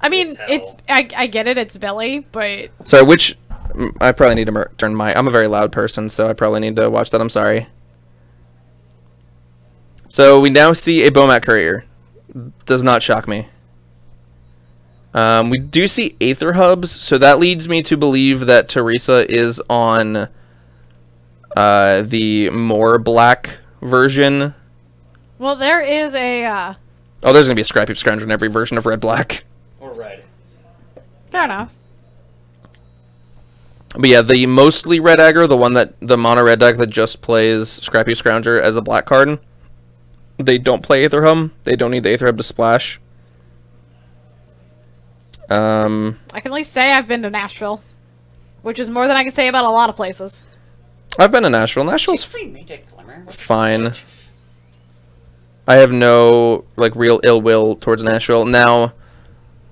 I mean, I get it, it's Billy, but... Sorry, which... I probably need to turn my... I'm a very loud person, so I probably need to watch that. I'm sorry. So, we now see a Bomat Courier. Does not shock me. We do see Aether Hubs, so that leads me to believe that Teresa is on the more black version. Well, there is a... Oh, there's going to be a Scrap Heap Scrounger in every version of Red-Black. Or red. Fair enough. But yeah, the mostly red aggro, the mono red deck that just plays Scrap Heap Scrounger as a black card, they don't play Aether Hub. They don't need the Aether Hub to splash. I can at least say I've been to Nashville, which is more than I can say about a lot of places. I've been to Nashville. Nashville's fine. I have no real ill will towards Nashville. Now,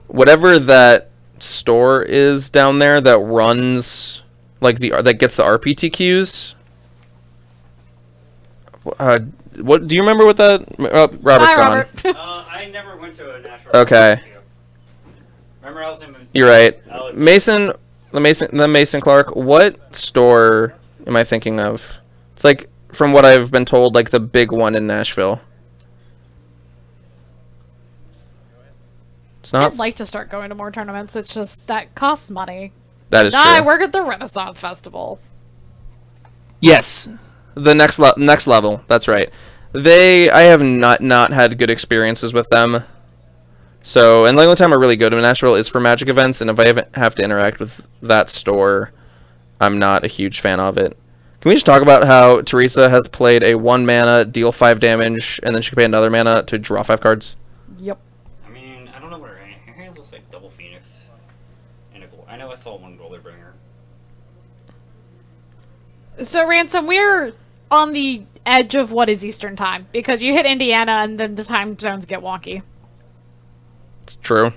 whatever that store is down there that runs that gets the RPTQs. What do you remember what that? Robert's gone. Robert. I never went to a Nashville. Okay. Remember I was in... You're right. Mason, the Mason Clark. What store am I thinking of? It's from what I've been told, the big one in Nashville. It's not. I'd like to start going to more tournaments. It's just that costs money. That is true. I work at the Renaissance Festival. Yes, the next level. That's right. I have not had good experiences with them. So, and the only time I really go to Nashville is for Magic events, and if I have to interact with that store, I'm not a huge fan of it. Can we just talk about how Teresa has played a 1 mana, deal 5 damage, and then she can pay another mana to draw 5 cards? Yep. I mean, I don't know what her hands looks like. Double Phoenix. And I know I saw one Rollerbringer. So, Ransom, we're on the edge of what is Eastern time, because you hit Indiana and then the time zones get wonky. It's true.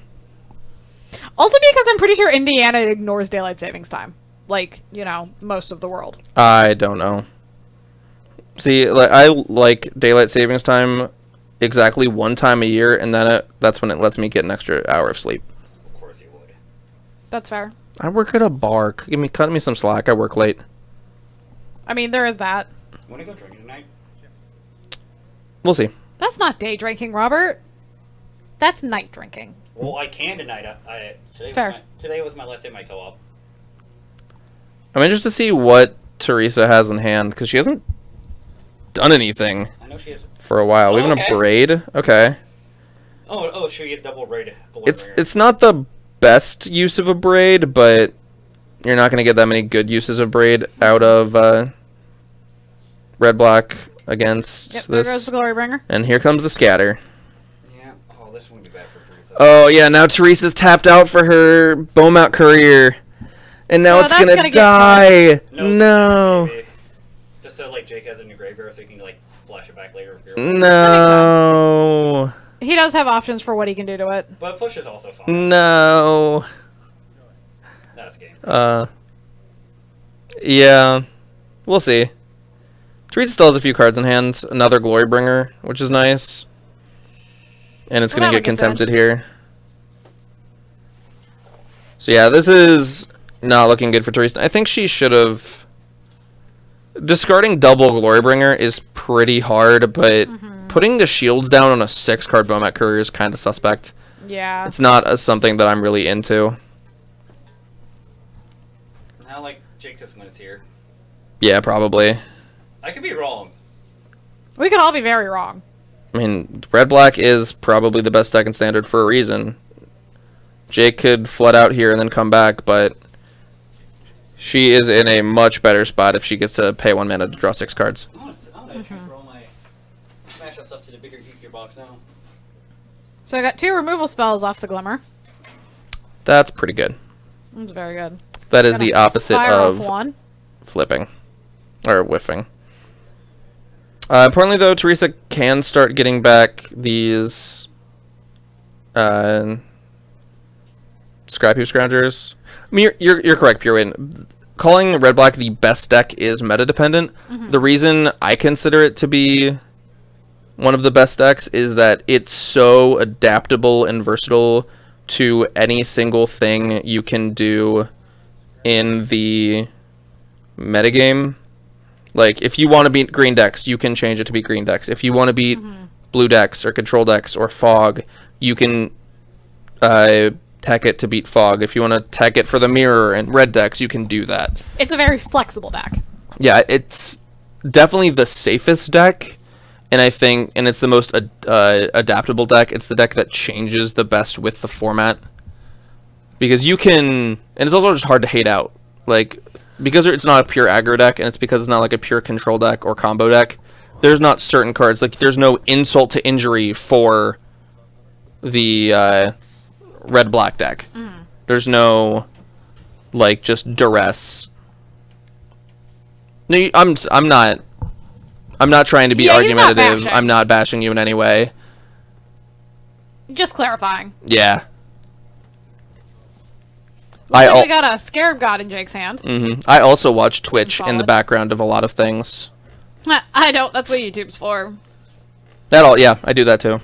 Also because I'm pretty sure Indiana ignores daylight savings time. Most of the world. I don't know. See, I like daylight savings time exactly 1 time a year, and then that's when it lets me get an extra hour of sleep. Of course you would. That's fair. I work at a bar. Cut me some slack. I work late. I mean, there is that. Want to go drinking tonight? We'll see. That's not day drinking, Robert. That's night drinking. Well, I can tonight. Today was my last day at my co-op. I'm interested to see what Teresa has in hand, because she hasn't done anything for a while. Even a braid. Okay. Oh, she has double braid. It's not the best use of a braid, but you're not going to get that many good uses of braid out of red-black against this. There goes the Glorybringer. And here comes the scatter. Yeah. Oh, this wouldn't be bad for Teresa. Oh, yeah, now Teresa's tapped out for her Bomat Courier. And now it's gonna die. No. Just so Jake has it in your graveyard, so you can flash it back later. No. He does have options for what he can do to it. But push is also fine. No. That's game. Yeah. We'll see. Teresa still has a few cards in hand. Another Glorybringer, which is nice. And it's gonna get contempted here. So yeah, this is not looking good for Teresa. I think she should have... Discarding double Glorybringer is pretty hard, but putting the shields down on a 6-card Bomat Courier is kind of suspect. Yeah. It's not something that I'm really into. Now, Jake just wins here. Yeah, probably. I could be wrong. We could all be very wrong. I mean, red-black is probably the best deck in Standard for a reason. Jake could flood out here and then come back, but she is in a much better spot if she gets to pay 1 mana to draw 6 cards. I'm gonna transfer all my smash up stuff to the bigger, easier box now. So I got 2 removal spells off the Glimmer. That's pretty good. That's very good. That is the opposite of one. flipping. Or whiffing. Importantly, though, Teresa can start getting back these Scrap Heap Scroungers. I mean, you're correct, Pure Win. Calling red-black the best deck is meta-dependent. The reason I consider it to be one of the best decks is that it's so adaptable and versatile to any single thing you can do in the metagame. Like, if you want to beat green decks, you can change it to be green decks. If you want to beat blue decks or control decks or fog, you can tech it to beat fog. If you want to tech it for the mirror and red decks, you can do that. It's a very flexible deck. Yeah, it's definitely the safest deck, and I think, and it's the most adaptable deck. It's the deck that changes the best with the format, because you can, and it's also just hard to hate out. Like, because it's not a pure aggro deck, and it's because it's not like a pure control deck or combo deck, there's not certain cards, like there's no insult to injury for the red-black deck. There's no, like, just duress. No, I'm not trying to be argumentative. I'm not bashing you in any way. Just clarifying. Yeah. We got a Scarab God in Jake's hand. I also watch Twitch in the background of a lot of things. I don't. That's what YouTube's for. Yeah, I do that too.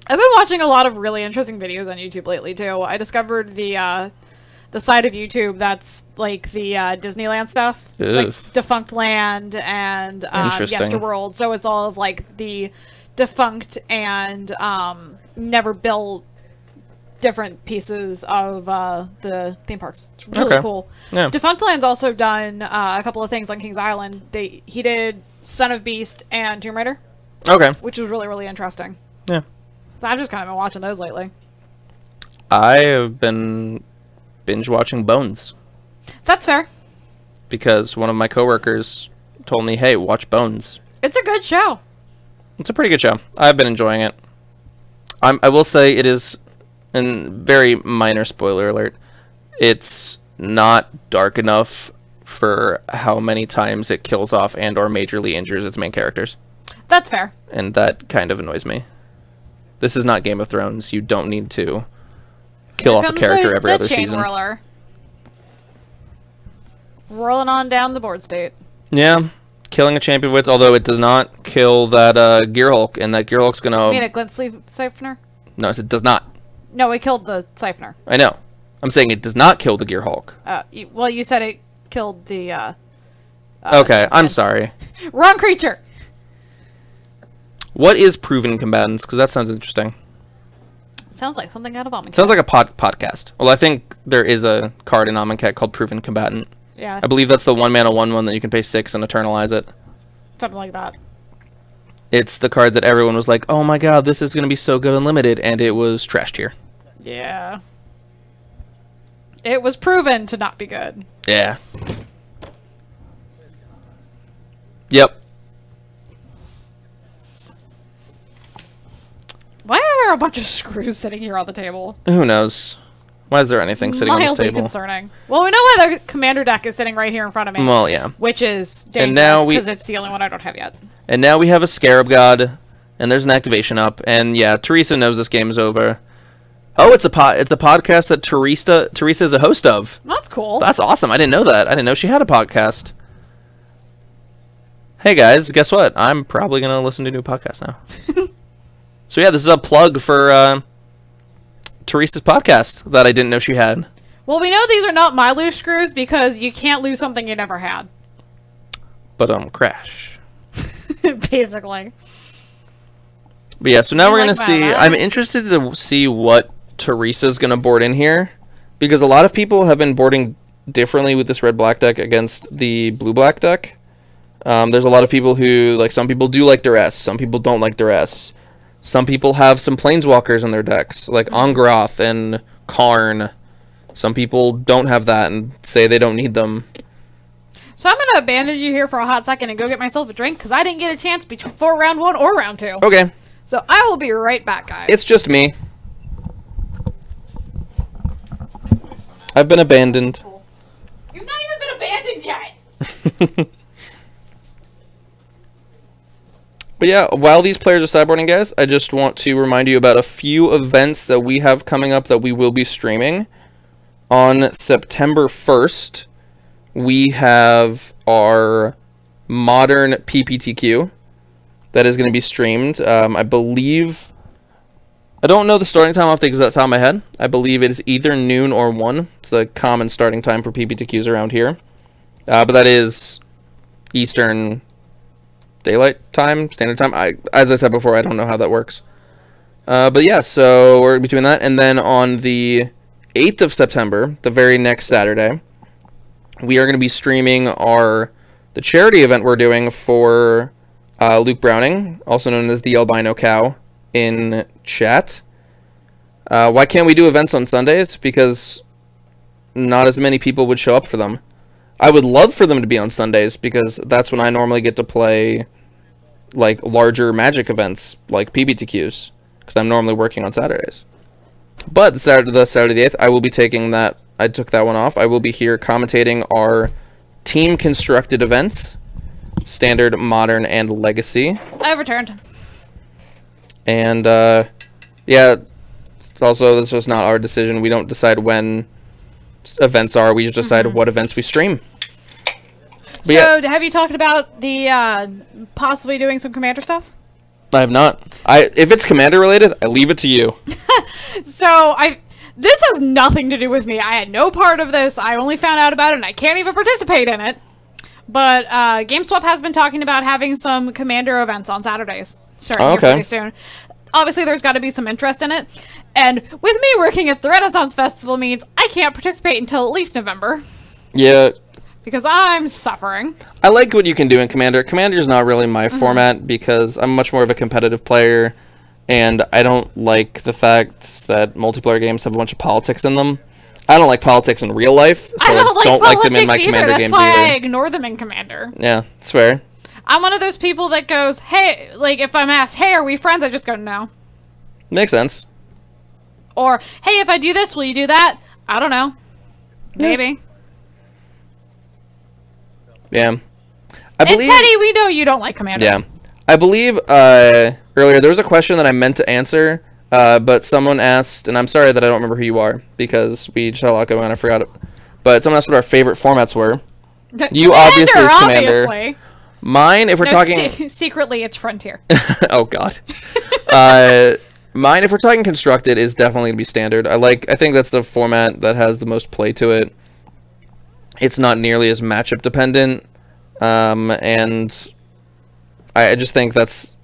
I've been watching a lot of really interesting videos on YouTube lately too. I discovered the side of YouTube that's like the Disneyland stuff, like Defunct Land and Yesterworld. So it's all of like the defunct and never built different pieces of the theme parks. It's really cool. Yeah. Defunct Land's also done a couple of things on Kings Island. He did Son of Beast and Tomb Raider. Okay. Which was really, really interesting. Yeah. So I've just kind of been watching those lately. I have been binge watching Bones. That's fair. Because one of my coworkers told me, hey, watch Bones. It's a good show. It's a pretty good show. I've been enjoying it. I will say it is, and very minor spoiler alert, it's not dark enough for how many times it kills off and or majorly injures its main characters. That's fair. And that kind of annoys me. This is not Game of Thrones. You don't need to kill off a character every other season. Whirler. Rolling on down the board state. Yeah. Killing a champion wits, although it does not kill that Gearhulk, and that Gearhulk's gonna... You mean a glint sleeve siphoner? No, it does not. No, it killed the siphoner. I know. I'm saying it does not kill the Gearhulk. Well, you said it killed the... okay, I'm sorry. Wrong creature! What is proven combatants? Because that sounds interesting. Sounds like something out of Amonkhet. Sounds like a podcast. Well, I think there is a card in Amonkhet called Proven Combatant. Yeah. I believe that's the 1-mana 1/1 that you can pay 6 and eternalize it. Something like that. It's the card that everyone was like, oh my god, this is going to be so good unlimited, and it was trashed here. Yeah. It was proven to not be good. Yeah. Yep. Why are there a bunch of screws sitting here on the table? Who knows? Why is there anything sitting on this table? Concerning. Well, we know why the commander deck is sitting right here in front of me. Well, yeah. Which is dangerous because it's the only one I don't have yet. And now we have a Scarab God, and there's an activation up, and yeah, Teresa knows this game is over. Oh, it's a podcast that Teresa is a host of. That's cool. That's awesome. I didn't know that. I didn't know she had a podcast. Hey guys, guess what? I'm probably gonna listen to a new podcast now. So yeah, this is a plug for Teresa's podcast that I didn't know she had. Well, we know these are not my loose screws because you can't lose something you never had. But crash. Basically. But yeah, so now we're gonna see. I'm interested to see what Teresa's gonna board in here, because a lot of people have been boarding differently with this red-black deck against the blue-black deck. There's a lot of people who, like, some people do like duress, some people don't like duress. Some people have some planeswalkers in their decks, like Angrath and Karn. Some people don't have that and say they don't need them. So I'm going to abandon you here for a hot second and go get myself a drink, because I didn't get a chance before round 1 or round 2. Okay. So I will be right back, guys. It's just me. I've been abandoned. You've not even been abandoned yet! But yeah, while these players are sideboarding, guys, I just want to remind you about a few events that we have coming up that we will be streaming. On September 1st, we have our Modern PPTQ that is going to be streamed. I believe I don't know the starting time off the exact top of my head. I believe it is either noon or 1. It's the common starting time for PPTQs around here. But that is Eastern Daylight Time, Standard Time. As I said before, I don't know how that works. But yeah, so we're between that. And then on the 8th of September, the very next Saturday, we are going to be streaming the charity event we're doing for Luke Browning, also known as the Albino Cow, in chat. Why can't we do events on Sundays? Because not as many people would show up for them. I would love for them to be on Sundays, because that's when I normally get to play like larger Magic events, like PPTQs, because I'm normally working on Saturdays. But the Saturday the 8th, I will be taking that. I took that one off. I will be here commentating our team constructed events, Standard, Modern, and Legacy. I've returned. And yeah, also this was not our decision. We don't decide when events are. We just decide what events we stream. But so yeah, have you talked about the possibly doing some Commander stuff? I have not. If it's Commander related, I leave it to you. So this has nothing to do with me. I had no part of this. I only found out about it, and I can't even participate in it. But GameSwap has been talking about having some Commander events on Saturdays starting here pretty soon. Obviously, there's got to be some interest in it. And with me working at the Renaissance Festival means I can't participate until at least November. Yeah. Because I'm suffering. I like what you can do in Commander. Commander's not really my format, because I'm much more of a competitive player, and I don't like the fact that multiplayer games have a bunch of politics in them. I don't like politics in real life, so I don't like them in my Commander games either. That's why I ignore them in Commander. Yeah, it's fair. I'm one of those people that goes, hey, like if I'm asked, hey, are we friends? I just go, no. Makes sense. Or, hey, if I do this, will you do that? I don't know. Maybe. Yeah. I believe, and Teddy, we know you don't like Commander. Yeah. I believe earlier there was a question that I meant to answer, but someone asked, and I'm sorry that I don't remember who you are, because we just had a lot going on, I forgot it. But someone asked what our favorite formats were. You obviously is Commander. Obviously. Mine, if we're talking... secretly, it's Frontier. Oh, God. Mine, if we're talking constructed, is definitely going to be Standard. I think that's the format that has the most play to it. It's not nearly as matchup dependent. And I just think that's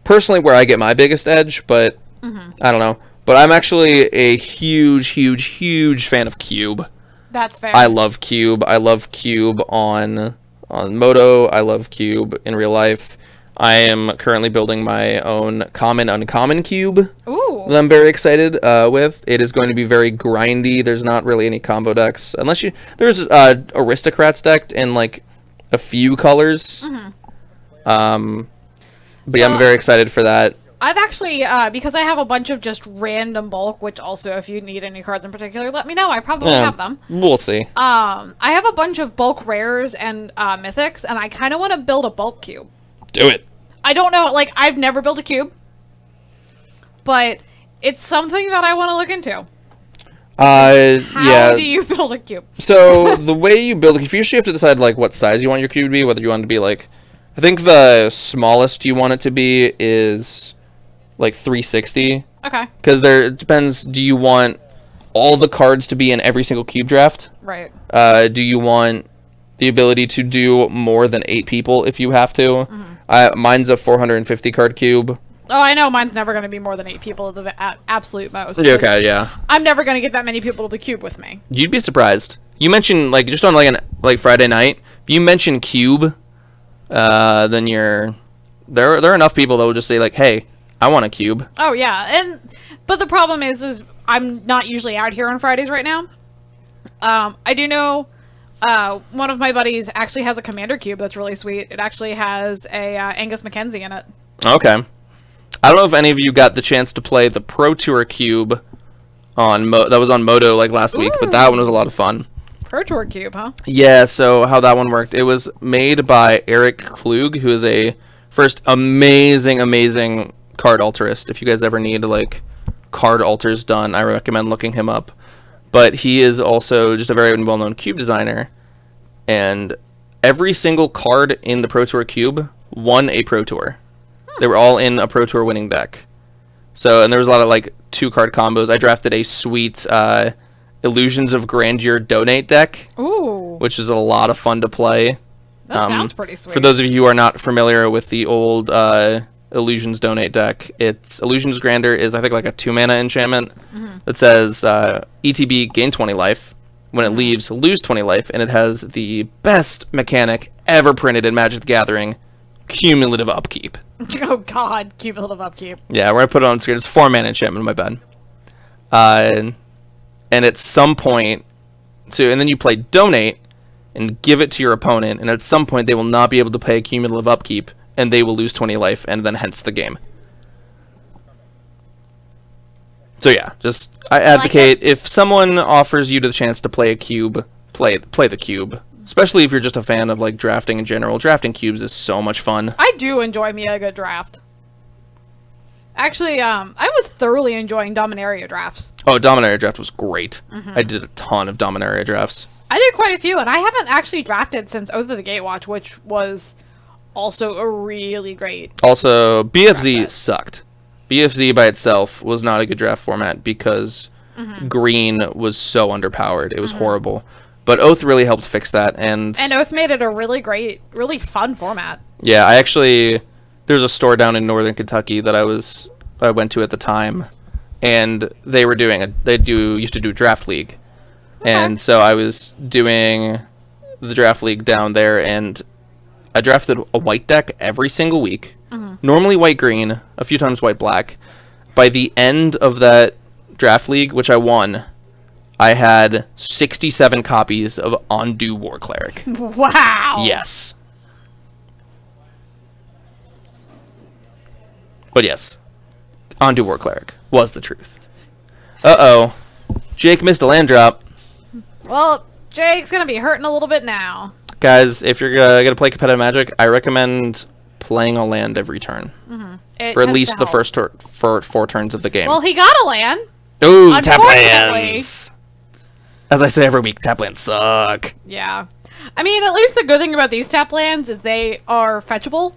personally where I get my biggest edge, but I don't know. But I'm actually a huge fan of Cube. That's fair. I love Cube. I love Cube on Moto. I love Cube in real life. I am currently building my own common uncommon cube. Ooh. That I'm very excited with. It is going to be very grindy. There's not really any combo decks unless there's aristocrats decked in like a few colors. But yeah, I'm very excited for that. I've actually because I have a bunch of just random bulk, which also if you need any cards in particular, let me know. I probably have them. We'll see. I have a bunch of bulk rares and mythics, and I kind of want to build a bulk cube. Do it. I don't know, like, I've never built a cube, but it's something that I want to look into. How do you build a cube? So, the way you build, you usually have to decide, like, what size you want your cube to be, whether you want it to be, like, I think the smallest you want it to be is, like, 360. Okay. Because it depends, do you want all the cards to be in every single cube draft? Right. Do you want the ability to do more than 8 people if you have to? Mine's a 450 card cube. Oh, I know. Mine's never going to be more than 8 people at the absolute most. Okay, yeah. I'm never going to get that many people to the cube with me. You'd be surprised. You mentioned, like, just on, like, Friday night, if you mention cube, then there are enough people that will just say, like, hey, I want a cube. Oh, yeah. But the problem is I'm not usually out here on Fridays right now. I do know... one of my buddies actually has a Commander cube that's really sweet. It actually has a Angus Mackenzie in it. Okay. I don't know if any of you got the chance to play the Pro Tour cube that was on Moto like last week, but that one was a lot of fun. Pro Tour cube, huh? Yeah, so how that one worked, it was made by Eric Klug, who is a amazing card alterist. If you guys ever need like card alters done, I recommend looking him up. But he is also just a very well-known cube designer, and every single card in the Pro Tour cube won a Pro Tour. They were all in a Pro Tour winning deck. So, and there was a lot of like 2-card combos. I drafted a sweet Illusions of Grandeur donate deck. Ooh. Which is a lot of fun to play. That sounds pretty sweet. For those of you who are not familiar with the old Illusions donate deck, it's Illusions Grandeur is I think like a 2-mana enchantment that says ETB gain 20 life. When it leaves, lose 20 life, and it has the best mechanic ever printed in Magic the Gathering, cumulative upkeep. Oh god, cumulative upkeep. Yeah, we're gonna put it on screen. It's 4-mana enchantment in my bed. And at some point, and then you play donate and give it to your opponent, and at some point they will not be able to pay cumulative upkeep, and they will lose 20 life, and then hence the game. So yeah, just I advocate if someone offers you the chance to play a cube, play the cube. Especially if you're just a fan of like drafting in general. Drafting cubes is so much fun. I do enjoy me a good draft. Actually, I was thoroughly enjoying Dominaria drafts. Oh, Dominaria draft was great. I did a ton of Dominaria drafts. I did quite a few, and I haven't actually drafted since Oath of the Gatewatch, which was also a really great. Also, BFZ sucked. BFZ by itself was not a good draft format because green was so underpowered. It was horrible. But Oath really helped fix that, and Oath made it a really great, really fun format. Yeah, there's a store down in northern Kentucky that I went to at the time, and they used to do draft league. Okay. And so I was doing the draft league down there, and I drafted a white deck every single week. Normally white-green, a few times white-black. By the end of that draft league, which I won, I had 67 copies of Undo War Cleric. Wow! Yes. But yes, Undo War Cleric was the truth. Uh-oh. Jake missed a land drop. Well, Jake's gonna be hurting a little bit now. Guys, if you're gonna play competitive Magic, I recommend playing a land every turn. For at least the first 4 turns of the game. Well, he got a land. Ooh, tap lands! As I say every week, tap lands suck. Yeah. I mean, at least the good thing about these tap lands is they are fetchable.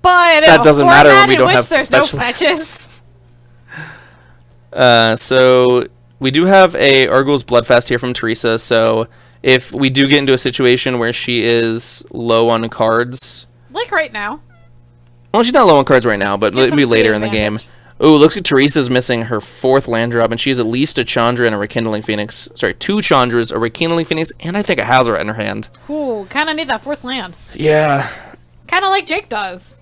But that doesn't matter when we don't have there's no fetches. So we do have a Urgul's Bloodfast here from Teresa, so if we do get into a situation where she is low on cards... Like right now. Well, she's not low on cards right now, but it'll be later in the game. Ooh, looks like Teresa's missing her 4th land drop, and she has at least a Chandra and a Rekindling Phoenix. Sorry, 2 Chandras, a Rekindling Phoenix, and I think a Hazoret in her hand. Ooh, kind of need that 4th land. Yeah. Kind of like Jake does.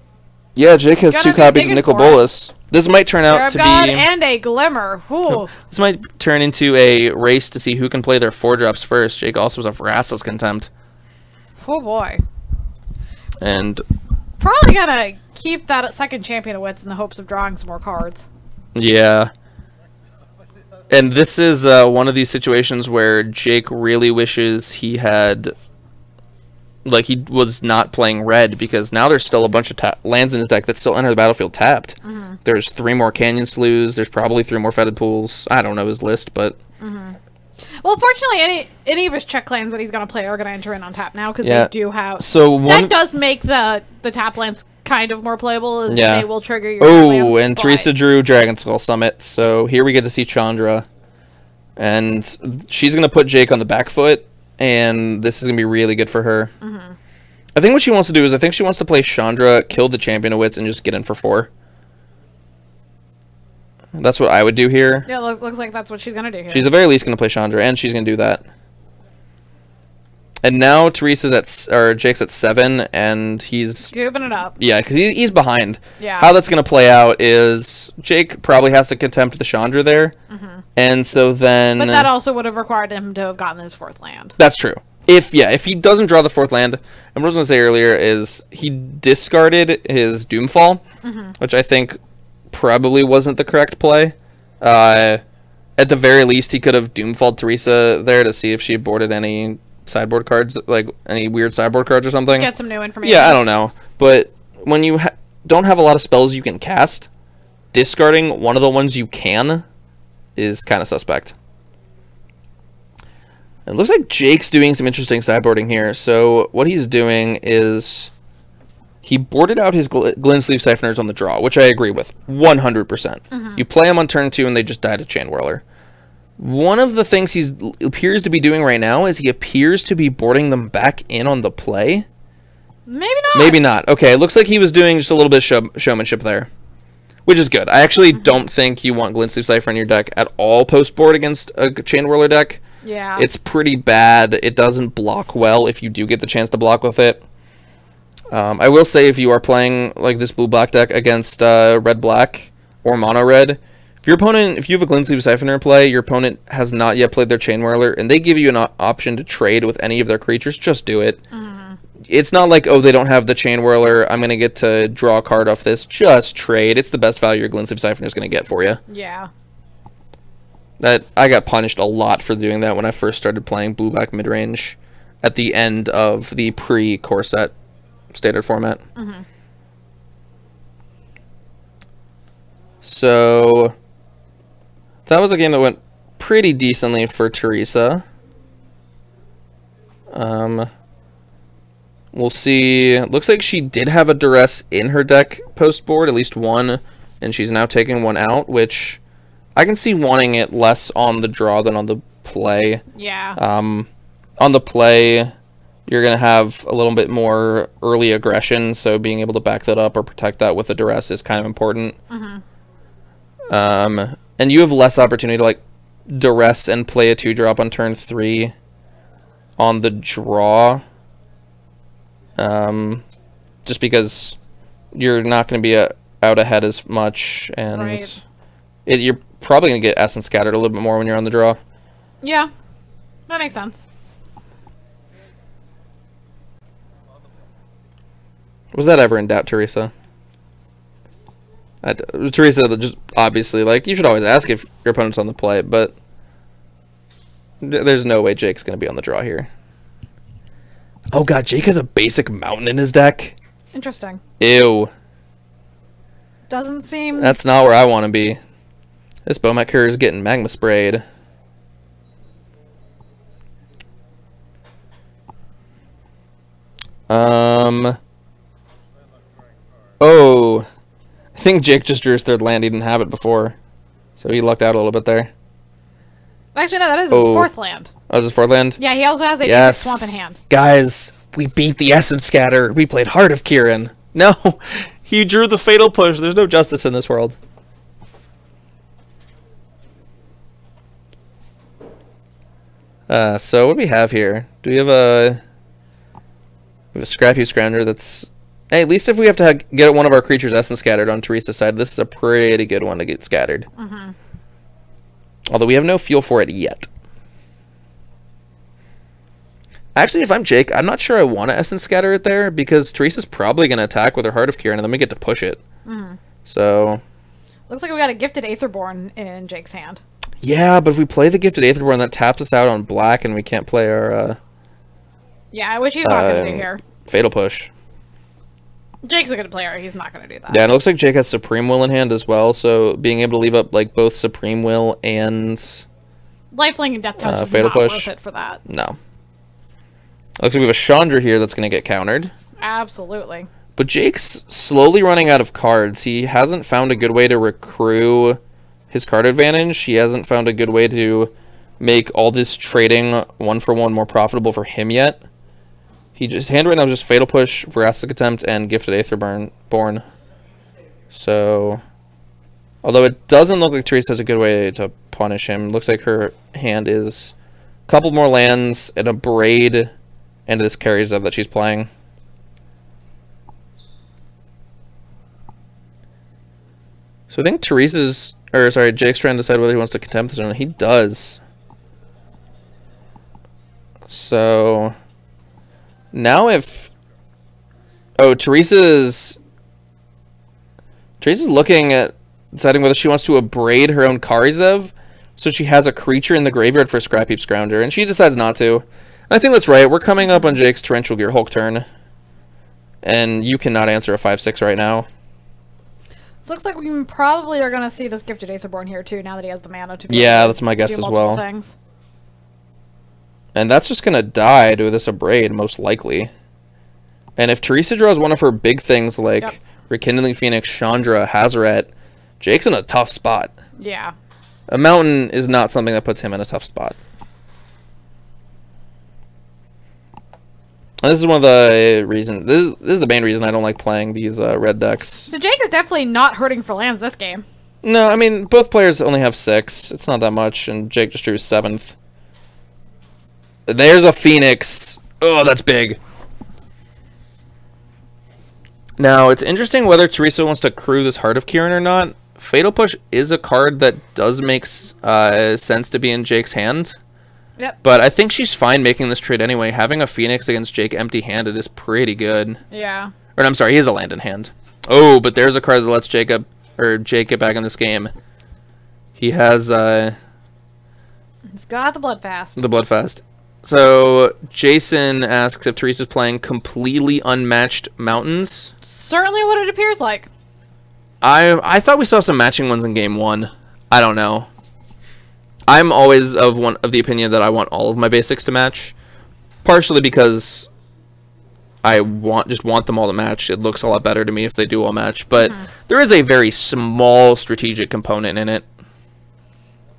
Yeah, Jake has 2 copies of Nicol Bolas. This might turn out to be... and a Glimmer. Ooh. This might turn into a race to see who can play their 4-drops first. Jake also has a Vrasa's Contempt. Oh boy. And... probably gonna keep that at 2nd Champion of Wits in the hopes of drawing some more cards. Yeah. And this is one of these situations where Jake really wishes he had... like, he was not playing red, because now there's still a bunch of lands in his deck that still enter the battlefield tapped. There's 3 more Canyon Sloughs, there's probably 3 more Fetid Pools. I don't know his list, but... Well, fortunately, any of his check lands that he's going to play are going to enter in on tap now, because they do have... So that does make the tap lands kind of more playable, as they will trigger your lands, and Teresa drew Dragon Skull Summit, so here we get to see Chandra. And she's going to put Jake on the back foot, and this is going to be really good for her. I think what she wants to do is, I think she wants to play Chandra, kill the Champion of Wits, and just get in for 4. That's what I would do here. Yeah, looks like that's what she's going to do here. She's at the very least going to play Chandra, and she's going to do that. And now Jake's at 7, and he's... scooping it up. Yeah, because he's behind. Yeah. How that's going to play out is Jake probably has to contempt the Chandra there. And so then... but that also would have required him to have gotten his 4th land. That's true. If he doesn't draw the 4th land, and what I was going to say earlier is he discarded his Doomfall, which I think probably wasn't the correct play. At the very least, he could have Doomfalled Teresa there to see if she boarded any sideboard cards, like any weird sideboard cards or something. Get some new information. Yeah, I don't know. But when you don't have a lot of spells you can cast, discarding one of the ones you can is kind of suspect. It looks like Jake's doing some interesting sideboarding here. So what he's doing is he boarded out his Glint-Sleeve Siphoners on the draw, which I agree with 100%. You play him on turn 2 and they just die to Chain Whirler. One of the things he appears to be doing right now is he appears to be boarding them back in on the play. Maybe not. Maybe not. Okay, it looks like he was doing just a little bit of showmanship there, which is good. I actually don't think you want Glint-Sleeve Cipher in your deck at all post-board against a Chain Whirler deck. Yeah. It's pretty bad. It doesn't block well if you do get the chance to block with it. I will say if you are playing like this blue-black deck against red-black or mono-red, if you have a Glint-Sleeve Siphoner play, your opponent has not yet played their Chain Whirler, and they give you an option to trade with any of their creatures, just do it. It's not like, oh, they don't have the Chain Whirler, I'm going to get to draw a card off this. Just trade. It's the best value your Glint-Sleeve Siphoner is going to get for you. Yeah. I got punished a lot for doing that when I first started playing blue-black mid-range at the end of the pre-core set standard format. So that was a game that went pretty decently for Teresa. We'll see. Looks like she did have a Duress in her deck post-board, at least one, and she's now taking one out, which I can see wanting it less on the draw than on the play. Yeah. On the play, you're going to have a little bit more early aggression, so being able to back that up or protect that with a Duress is kind of important. And you have less opportunity to like Duress and play a 2-drop on turn 3 on the draw. Just because you're not going to be out ahead as much, and you're probably going to get Essence Scattered a little bit more when you're on the draw. Yeah, that makes sense. Was that ever in doubt, Teresa? Teresa, just obviously, like, you should always ask if your opponent's on the play, but there's no way Jake's going to be on the draw here. Oh god, Jake has a basic mountain in his deck? Interesting. Ew. Doesn't seem... That's not where I want to be. This Bomat Courier is getting magma sprayed. Oh. I think Jake just drew his 3rd land. He didn't have it before. So he lucked out a little bit there. Actually, no, that is his 4th land. Oh, is his 4th land? Yeah, he also has a swamp in hand. Guys, we beat the Essence Scatter. We played Heart of Kirin. No, he drew the Fatal Push. There's no justice in this world. So what do we have here? Do we have a Scrappy Scrounger that's... Hey, at least if we have to get one of our creatures Essence Scattered on Teresa's side, this is a pretty good one to get scattered. Although we have no feel for it yet. Actually, if I'm Jake, I'm not sure I want to Essence Scatter it there, because Teresa's probably going to attack with her Heart of Kirin, and then we get to push it. So... Looks like we got a Gifted Aetherborn in Jake's hand. Yeah, but if we play the Gifted Aetherborn, that taps us out on black, and we can't play our... yeah, which he's not going to do here. Fatal Push. Jake's a good player. He's not going to do that. Yeah, and it looks like Jake has Supreme Will in hand as well, so being able to leave up like both Supreme Will and... Lifelink and Death Touch is Fatal not Push. worth it for that. No. Looks like we have a Chandra here that's going to get countered. Absolutely. But Jake's slowly running out of cards. He hasn't found a good way to recruit his card advantage. He hasn't found a good way to make all this trading 1-for-1 more profitable for him yet. His hand right now is just Fatal Push, Verastic Attempt, and Gifted Aetherborn. So, although it doesn't look like Teresa has a good way to punish him, it looks like her hand is a couple more lands and a Braid and this Carries Of that she's playing. So I think Jake's trying to decide whether he wants to Contempt this or not. He does. So... Now if... Oh, Teresa's looking at deciding whether she wants to abrade her own Karizev, so she has a creature in the graveyard for Scrapheap Scrounger, and she decides not to. And I think that's right. We're coming up on Jake's Torrential Gear Hulk turn, and you cannot answer a 5/6 right now. So it looks like we probably are going to see this Gifted Aetherborn here, too, now that he has the mana to be Yeah, that's my guess as well. Things. And that's just going to die to this Abrade, most likely. And if Teresa draws one of her big things like Rekindling Phoenix, Chandra, Hazaret, Jake's in a tough spot. Yeah. A mountain is not something that puts him in a tough spot. And this is one of the reasons. This is the main reason I don't like playing these red decks. So Jake is definitely not hurting for lands this game. No, I mean, both players only have 6. It's not that much, and Jake just drew 7th. There's a Phoenix. Oh, that's big. Now, it's interesting whether Teresa wants to crew this Heart of Kieran or not. Fatal Push is a card that does make sense to be in Jake's hand. Yep. But I think she's fine making this trade anyway. Having a Phoenix against Jake empty-handed is pretty good. Yeah. Or, I'm sorry, he has a land in hand. Oh, but there's a card that lets Jake get back in this game. He has, He's got the Bloodfast. The Bloodfast. So, Jason asks if Teresa's playing completely unmatched mountains. Certainly what it appears like. I thought we saw some matching ones in game 1. I don't know. I'm always of the opinion that I want all of my basics to match. Partially because I just want them all to match. It looks a lot better to me if they do all match. But there is a very small strategic component in it.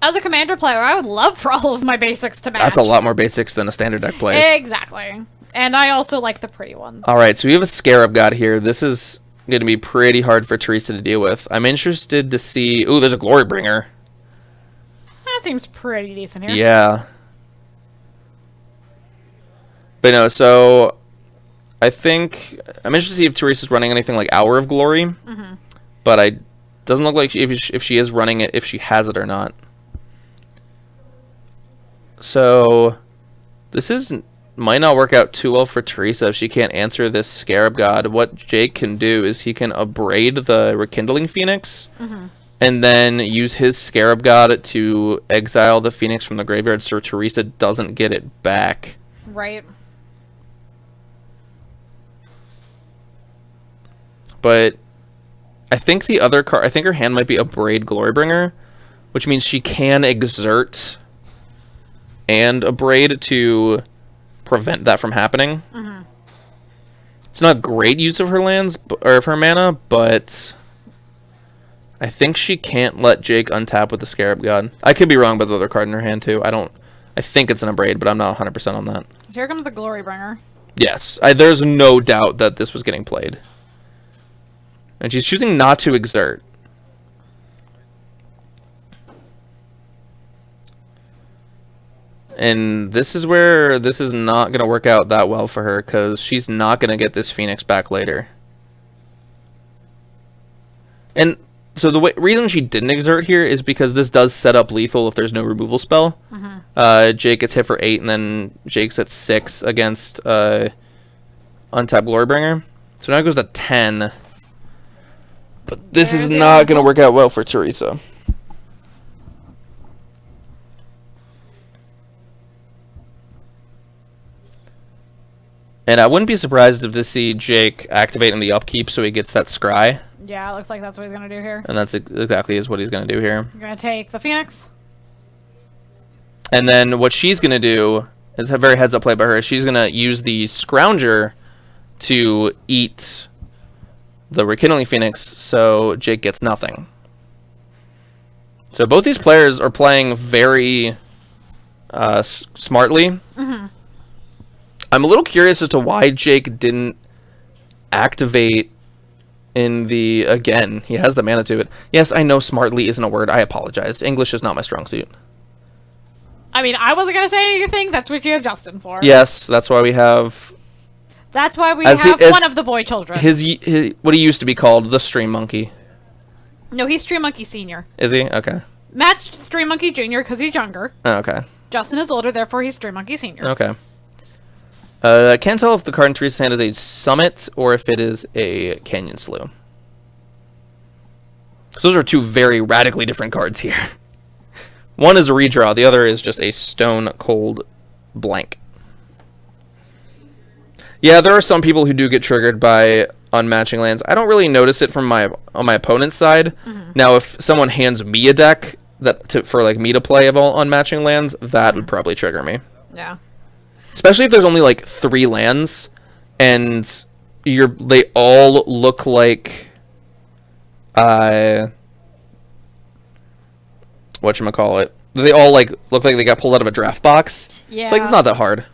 As a Commander player, I would love for all of my basics to match. That's a lot more basics than a standard deck plays. Exactly. And I also like the pretty ones. Alright, so we have a Scarab God here. This is going to be pretty hard for Teresa to deal with. I'm interested to see... Ooh, there's a Glorybringer. That seems pretty decent here. Yeah. But no, so... I think... I'm interested to see if Teresa's running anything like Hour of Glory. But doesn't look like if she is running it, if she has it or not. So, this might not work out too well for Teresa if she can't answer this Scarab God. What Jake can do is he can abrade the Rekindling Phoenix, and then use his Scarab God to exile the Phoenix from the graveyard so Teresa doesn't get it back. Right. But I think the other card, I think her hand might be Abrade Glorybringer, which means she can exert and Abrade to prevent that from happening. It's not a great use of her lands or of her mana, but I think she can't let Jake untap with the Scarab God. I could be wrong about the other card in her hand too. I think it's an Abrade, but I'm not 100% on that. So here comes the Glorybringer. Yes, there's no doubt that this was getting played. And she's choosing not to exert. And this is where this is not going to work out that well for her, because she's not going to get this Phoenix back later. And so the reason she didn't exert here is because this does set up lethal if there's no removal spell. Jake gets hit for 8, and then Jake's at 6 against Untapped Glorybringer. So now it goes to 10. But this is not going to work out well for Teresa. And I wouldn't be surprised to see Jake activate in the upkeep so he gets that scry. Yeah, it looks like that's what he's going to do here. And that's exactly what he's going to do here. You're going to take the Phoenix. And then what she's going to do is a very heads-up play by her. She's going to use the Scrounger to eat the Rekindling Phoenix so Jake gets nothing. So both these players are playing very smartly. I'm a little curious as to why Jake didn't activate in the... Again, he has the mana to it. Yes, I know smartly isn't a word. I apologize. English is not my strong suit. I mean, I wasn't going to say anything. That's what you have Justin for. Yes, that's why we have... That's why we have one of the boy children. His what he used to be called, the Stream Monkey. No, he's Stream Monkey Senior. Is he? Okay. Matched Stream Monkey Junior because he's younger. Oh, okay. Justin is older, therefore he's Stream Monkey Senior. Okay. I can't tell if the card in Teresa's hand is a Summit or if it is a Canyon Slough. So those are two very radically different cards here. One is a redraw, the other is just a stone cold blank. Yeah, there are some people who do get triggered by unmatching lands. I don't really notice it from on my opponent's side. Now, if someone hands me a deck for like me to play of all unmatching lands, that would probably trigger me. Yeah. Especially if there's only like 3 lands, and they all look like whatchamacallit. They all like look like they got pulled out of a draft box. Yeah. It's like it's not that hard.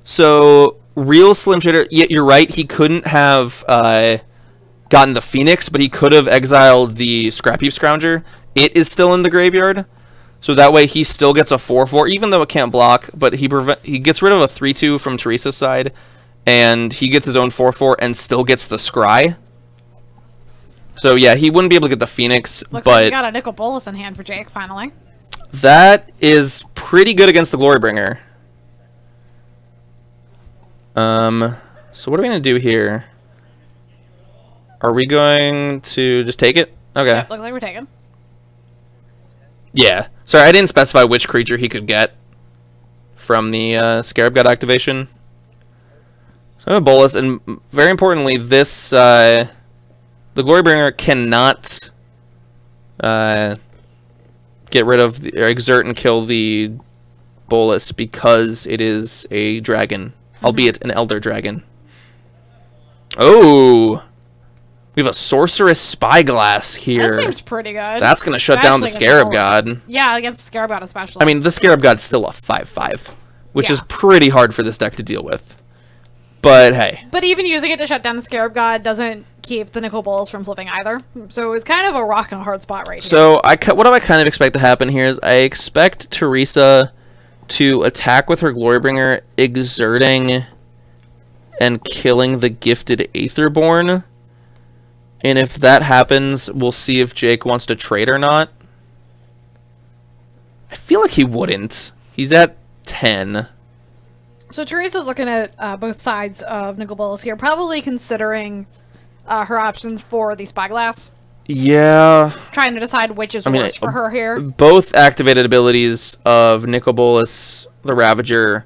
So real Slim Shader, yeah, you're right, he couldn't have gotten the Phoenix, but he could have exiled the Scrap Heap Scrounger. It is still in the graveyard. So that way he still gets a 4/4, even though it can't block, but he gets rid of a 3/2 from Teresa's side, and he gets his own 4/4 and still gets the Scry. So yeah, he wouldn't be able to get the Phoenix, Looks but like we got a Nicol Bolas in hand for Jake, finally. that is pretty good against the Glorybringer. So what are we going to do here? Are we going to just take it? Okay. Yep, looks like we're taking. Yeah. Sorry, I didn't specify which creature he could get from the Scarab God activation. So I have a Bolas, and very importantly, this the Glorybringer cannot get rid of or exert and kill the Bolas because it is a dragon, albeit an Elder Dragon. Oh, we have a Sorceress Spyglass here. That seems pretty good. That's going to shut down the Scarab God. Yeah, against the Scarab God especially. I mean, the Scarab God's still a 5/5, which is pretty hard for this deck to deal with. But hey. But even using it to shut down the Scarab God doesn't keep the Nicol Bolas from flipping either. So it's kind of a rock and a hard spot right here. So what do I kind of expect to happen here is I expect Teresa to attack with her Glorybringer, exerting and killing the gifted Aetherborn. And if that happens, we'll see if Jake wants to trade or not. I feel like he wouldn't. He's at 10. So Teresa's looking at both sides of Nicol Bolas here, probably considering her options for the Spyglass. Yeah. Trying to decide which is worse for her here. Both activated abilities of Nicol Bolas, the Ravager,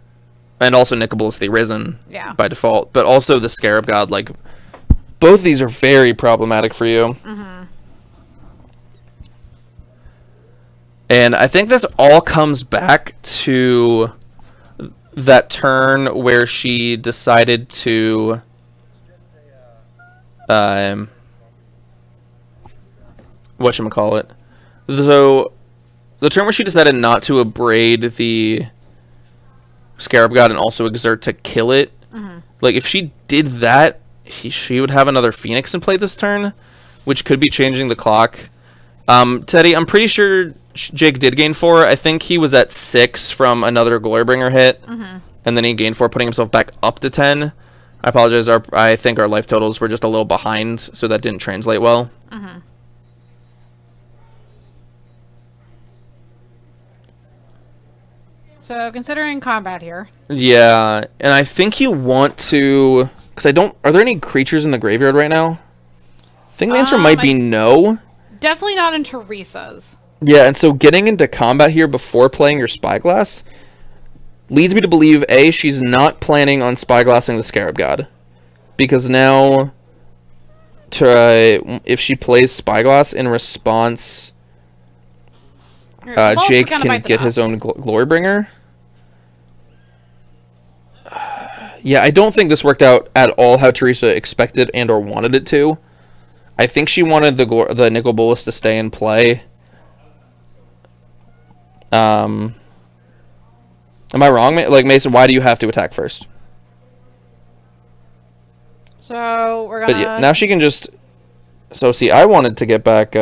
and also Nicol Bolas, the Arisen, by default. But also the Scarab God, like, both of these are very problematic for you. Mm-hmm. And I think this all comes back to that turn where she decided to whatchamacallit. So the turn where she decided not to abrade the Scarab God and also exert to kill it. Mm-hmm. Like if she did that, she would have another Phoenix in play this turn, which could be changing the clock. Teddy, I'm pretty sure Jake did gain 4. I think he was at 6 from another Glorybringer hit, and then he gained 4, putting himself back up to 10. I apologize. I think our life totals were just a little behind, so that didn't translate well. So considering combat here. Yeah, and I think you want to, because are there any creatures in the graveyard right now? I think the answer might be no. Definitely not in Teresa's. Yeah, and so getting into combat here before playing your Spyglass leads me to believe, A, she's not planning on Spyglassing the Scarab God. Because now, if she plays Spyglass in response, Jake can get his own Glorybringer. Yeah, I don't think this worked out at all how Teresa expected and or wanted it to. I think she wanted the Nicol Bolas to stay in play. Am I wrong? Like, Mason, why do you have to attack first? So, we're gonna... But yeah, now she can just... So, see, I wanted to get back...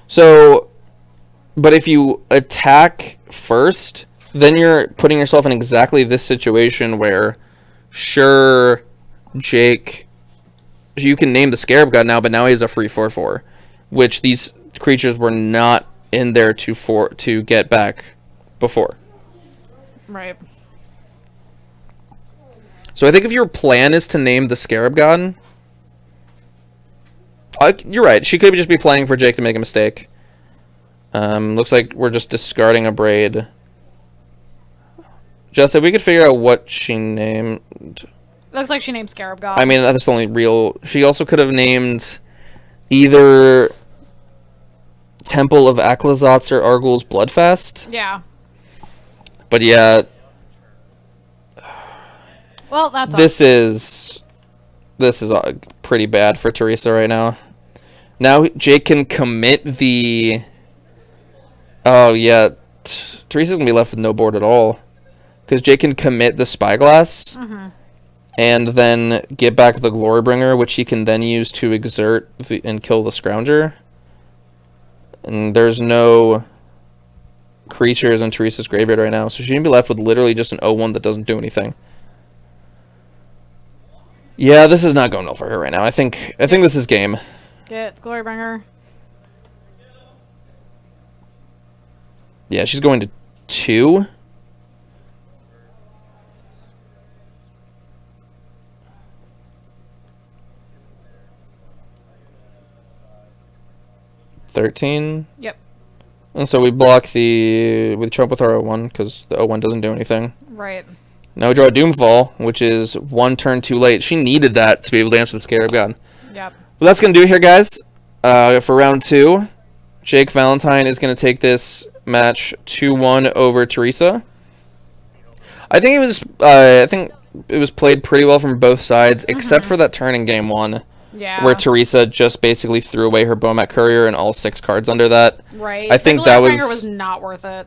So, but if you attack first, then you're putting yourself in exactly this situation where, sure, Jake... You can name the Scarab God now, but now he has a free 4/4. Which these creatures were not in there to get back before. Right. So I think if your plan is to name the Scarab God, you're right. She could just be playing for Jake to make a mistake. Looks like we're just discarding a braid. Just if we could figure out what she named. Looks like she named Scarab God. I mean, that's the only real. She also could have named either Temple of Aklazotz or Argul's Bloodfast. Yeah. But yeah. Well, that's this is pretty bad for Teresa right now. Now Jake can commit the. Oh yeah, Teresa's gonna be left with no board at all, because Jake can commit the Spyglass, and then get back the Glorybringer, which he can then use to exert and kill the Scrounger. And there's no creatures in Teresa's graveyard right now, so she's gonna be left with literally just an 0-1 that doesn't do anything. Yeah, this is not going well for her right now. I think this is game. Get Glorybringer. Yeah, she's going to 2. $13. Yep. And so we block we trump with our 0-1 because the 0-1 doesn't do anything. Right. Now we draw Doomfall, which is 1 turn too late. She needed that to be able to answer the Scarab God. Yep. Well, that's going to do it here, guys. For round 2, Jake Valentine is going to take this match 2-1 over Teresa. I think it was played pretty well from both sides, except for that turn in game 1. Yeah. Where Teresa just basically threw away her Bomat Courier and all 6 cards under that. Right. I think that was not worth it.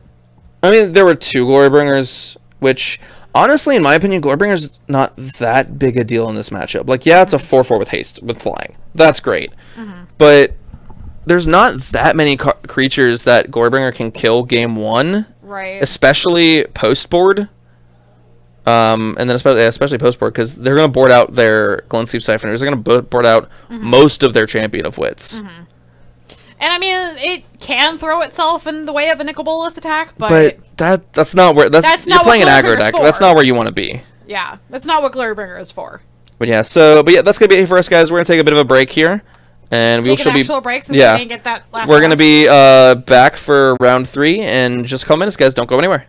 I mean, there were 2 Glorybringers, which, honestly, in my opinion, Glorybringer's not that big a deal in this matchup. Like, yeah, it's a 4-4 with haste, with flying. That's great. But there's not that many creatures that Glorybringer can kill game 1. Right. Especially post-board. And then especially post-board, because they're going to board out their Glensleep Siphoners. They're going to board out most of their Champion of Wits. And I mean, it can throw itself in the way of a Nicol Bolas attack, but that's not where you're playing an aggro deck. That's not where you want to be. Yeah, that's not what Glorybringer is for. But yeah, that's gonna be it for us, guys. We're gonna take a bit of a break here, and we shall be break since we didn't get that last we're gonna be back for round 3 in just a couple minutes, guys. Don't go anywhere.